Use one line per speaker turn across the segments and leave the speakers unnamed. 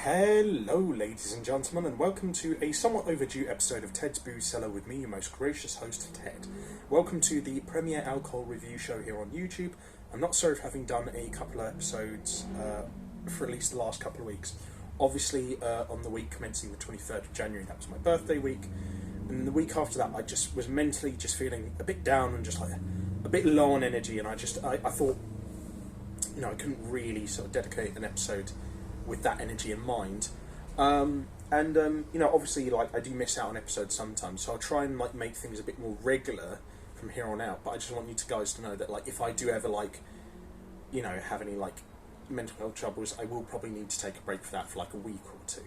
Hello, ladies and gentlemen, and welcome to a somewhat overdue episode of Ted's Booze Cellar with me, your most gracious host, Ted. Welcome to the premiere alcohol review show here on YouTube. I'm not sorry for having done a couple of episodes for at least the last couple of weeks. Obviously, on the week commencing the 23rd of January, that was my birthday week, and the week after that, I just was mentally just feeling a bit down and just like a bit low on energy, and I thought, you know, I couldn't really sort of dedicate an episode with that energy in mind, you know, obviously, like, I do miss out on episodes sometimes, so I'll try and like make things a bit more regular from here on out. But I just want you guys to know that, like, if I do ever, like, you know, have any like mental health troubles, I will probably need to take a break for that for like a week or two.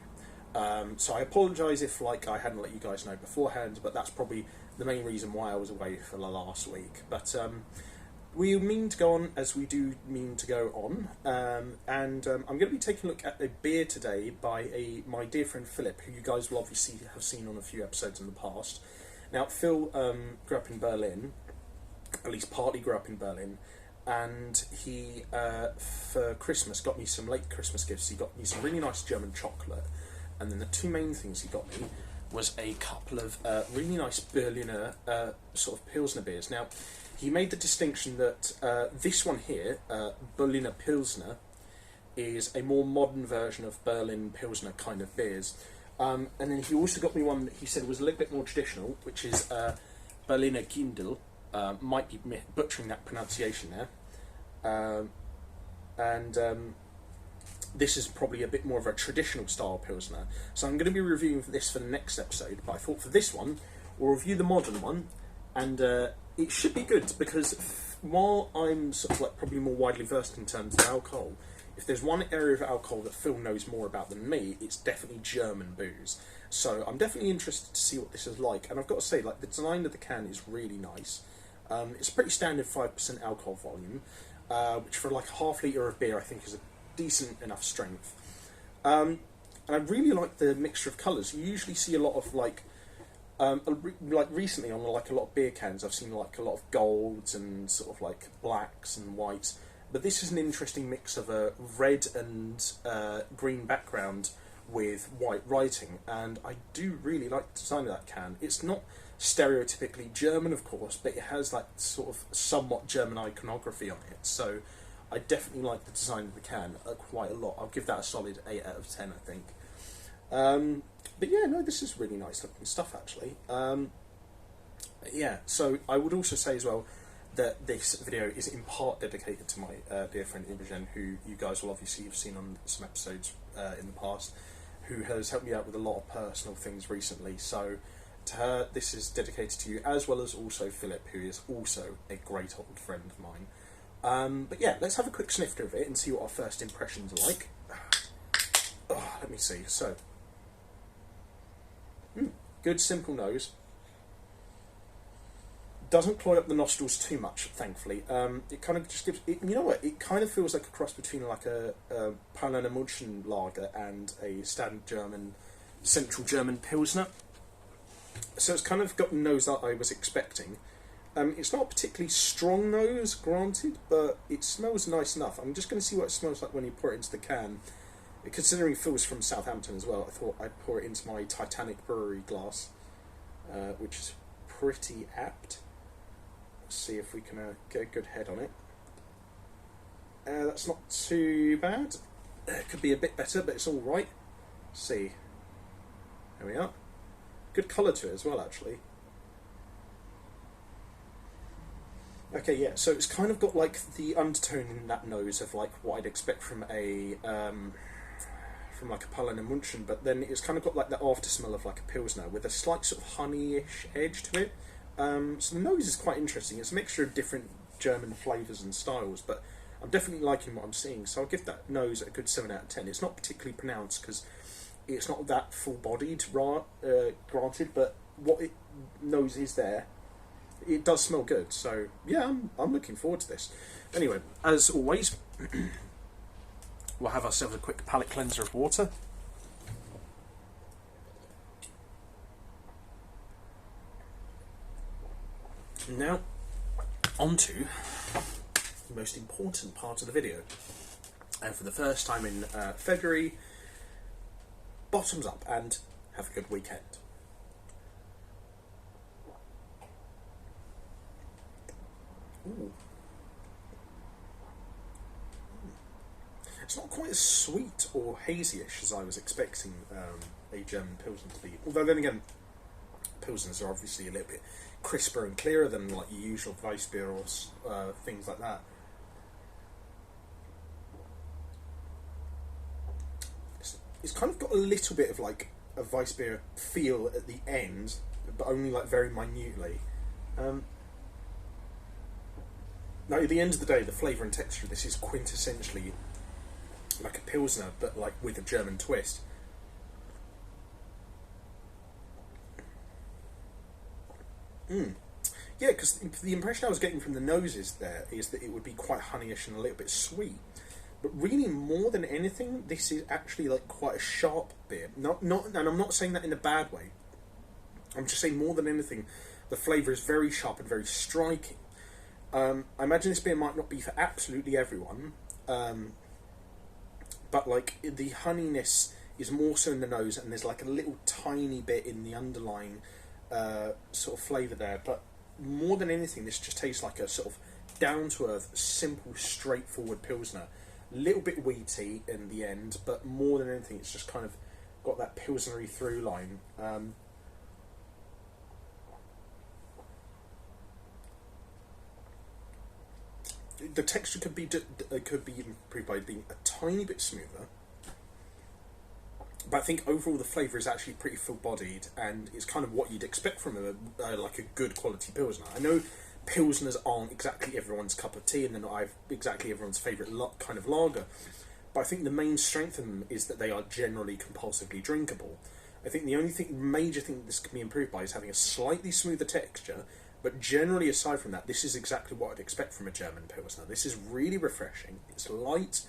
So I apologise if like I hadn't let you guys know beforehand, but that's probably the main reason why I was away for the last week. But we mean to go on as we do mean to go on, I'm going to be taking a look at a beer today by my dear friend Philip, who you guys will obviously have seen on a few episodes in the past. Now, Phil grew up in Berlin, at least partly grew up in Berlin, and he, for Christmas, got me some late Christmas gifts. He got me some really nice German chocolate, and then the two main things he got me was a couple of really nice Berliner sort of Pilsner beers. Now, he made the distinction that this one here, Berliner Pilsner, is a more modern version of Berlin Pilsner kind of beers. And then he also got me one that he said was a little bit more traditional, which is Berliner Kindl. Might be butchering that pronunciation there. This is probably a bit more of a traditional style Pilsner. So I'm going to be reviewing this for the next episode, but I thought for this one, we'll review the modern one, and it should be good, because while I'm sort of like probably more widely versed in terms of alcohol, if there's one area of alcohol that Phil knows more about than me, it's definitely German booze. So I'm definitely interested to see what this is like, and I've got to say, like, the design of the can is really nice. It's a pretty standard 5% alcohol volume, which for like a half litre of beer I think is a decent enough strength. And I really like the mixture of colours. You usually see a lot of like recently on like a lot of beer cans, I've seen like a lot of golds and sort of like blacks and whites, but this is an interesting mix of a red and green background with white writing, and I do really like the design of that can. It's not stereotypically German, of course, but it has like sort of somewhat German iconography on it, so I definitely like the design of the can quite a lot. I'll give that a solid 8 out of 10, I think. But yeah, no, this is really nice looking stuff, actually. Yeah, so I would also say as well that this video is in part dedicated to my dear friend Imogen, who you guys will obviously have seen on some episodes in the past, who has helped me out with a lot of personal things recently. So to her, this is dedicated to you, as well as also Philip, who is also a great old friend of mine. But yeah, let's have a quick snifter of it and see what our first impressions are like. Oh, let me see. So, good simple nose. Doesn't cloy up the nostrils too much, thankfully. It kind of just gives it, you know what? It kind of feels like a cross between like a Pilsner München lager and a standard German, Central German Pilsner. So it's kind of got the nose that I was expecting. It's not a particularly strong nose, granted, but it smells nice enough. I'm just going to see what it smells like when you pour it into the can. Considering Phil's from Southampton as well, I thought I'd pour it into my Titanic brewery glass, which is pretty apt. Let's see if we can get a good head on it. That's not too bad. It could be a bit better, but it's all right. Let's see. There we are. Good colour to it as well, actually. Okay, yeah, so it's kind of got like the undertone in that nose of like what I'd expect from a like a Pilsner München, but then it's kind of got like the after smell of like a Pilsner with a slight sort of honey-ish edge to it. So the nose is quite interesting. It's a mixture of different German flavours and styles, but I'm definitely liking what I'm seeing, so I'll give that nose a good 7 out of 10. It's not particularly pronounced because it's not that full-bodied, granted, but what it nose is there, it does smell good, so yeah, I'm looking forward to this. Anyway, as always, we'll have ourselves a quick palate cleanser of water. Now, on to the most important part of the video. And for the first time in February, bottoms up, and have a good weekend. Ooh. It's not quite as sweet or hazy-ish as I was expecting a German Pilsner to be. Although then again, Pilsners are obviously a little bit crisper and clearer than like your usual Weissbier or things like that. It's kind of got a little bit of like a Weissbier feel at the end, but only like very minutely. Now, at the end of the day, the flavour and texture of this is quintessentially like a Pilsner, but like with a German twist. Yeah, because the impression I was getting from the noses there is that it would be quite honeyish and a little bit sweet. But really, more than anything, this is actually like quite a sharp beer. And I'm not saying that in a bad way. I'm just saying more than anything, the flavour is very sharp and very striking. I imagine this beer might not be for absolutely everyone, but like the honeyness is more so in the nose, and there's like a little tiny bit in the underlying sort of flavour there. But more than anything, this just tastes like a sort of down-to-earth, simple, straightforward Pilsner. A little bit wheaty in the end, but more than anything, it's just kind of got that Pilsnery through line. The texture could be improved by being a tiny bit smoother, but I think overall the flavour is actually pretty full-bodied, and it's kind of what you'd expect from like a good quality Pilsner. I know Pilsners aren't exactly everyone's cup of tea, and they're not exactly everyone's favourite kind of lager, but I think the main strength of them is that they are generally compulsively drinkable. I think the only major thing that this can be improved by is having a slightly smoother texture. But generally, aside from that, this is exactly what I'd expect from a German Pilsner. This is really refreshing. It's light,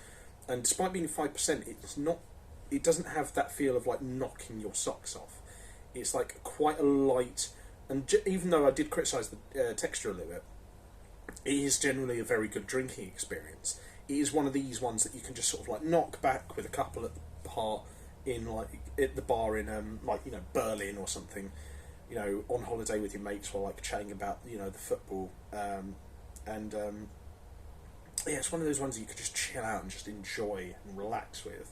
and despite being 5%, it doesn't have that feel of like knocking your socks off. It's like quite a light, and even though I did criticise the texture a little bit, it is generally a very good drinking experience. It is one of these ones that you can just sort of like knock back with a couple at the bar in Berlin or something. On holiday with your mates while like chatting about the football, yeah, it's one of those ones that you could just chill out and just enjoy and relax with.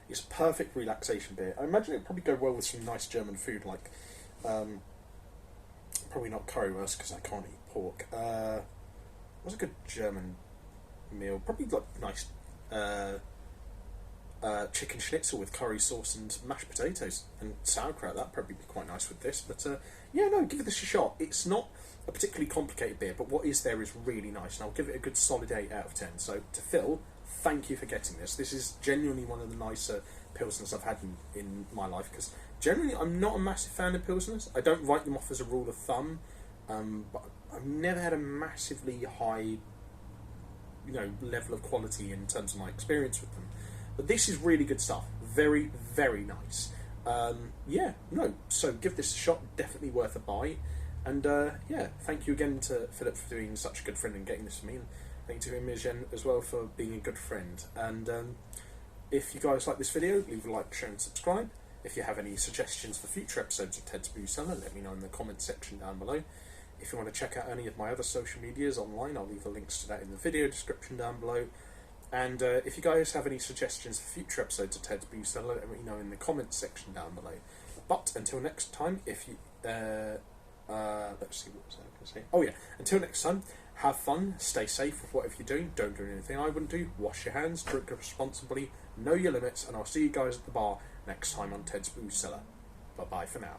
It's a perfect relaxation beer. I imagine it'd probably go well with some nice German food, like probably not currywurst because I can't eat pork. What's a good German meal? Probably like nice chicken schnitzel with curry sauce and mashed potatoes and sauerkraut. That'd probably be quite nice with this. But yeah, no, give this a shot. It's not a particularly complicated beer, but what is there is really nice, and I'll give it a good solid 8 out of 10. So to Phil, thank you for getting this. This is genuinely one of the nicer Pilsners I've had in my life, because generally I'm not a massive fan of Pilsners. I don't write them off as a rule of thumb, but I've never had a massively high level of quality in terms of my experience with them. But this is really good stuff. Very, very nice. So give this a shot. Definitely worth a buy. And yeah, thank you again to Philip for being such a good friend and getting this for me. And thank you to Imogen as well for being a good friend. And if you guys like this video, leave a like, share and subscribe. If you have any suggestions for future episodes of Ted's Brew Cellar, let me know in the comments section down below. If you want to check out any of my other social medias online, I'll leave the links to that in the video description down below. And if you guys have any suggestions for future episodes of Ted's Brew Cellar, let me know in the comments section down below. But until next time, if you... let's see, what was I going to say? Oh yeah, until next time, have fun, stay safe with whatever you're doing, don't do anything I wouldn't do, wash your hands, drink responsibly, know your limits, and I'll see you guys at the bar next time on Ted's Brew Cellar. Bye-bye for now.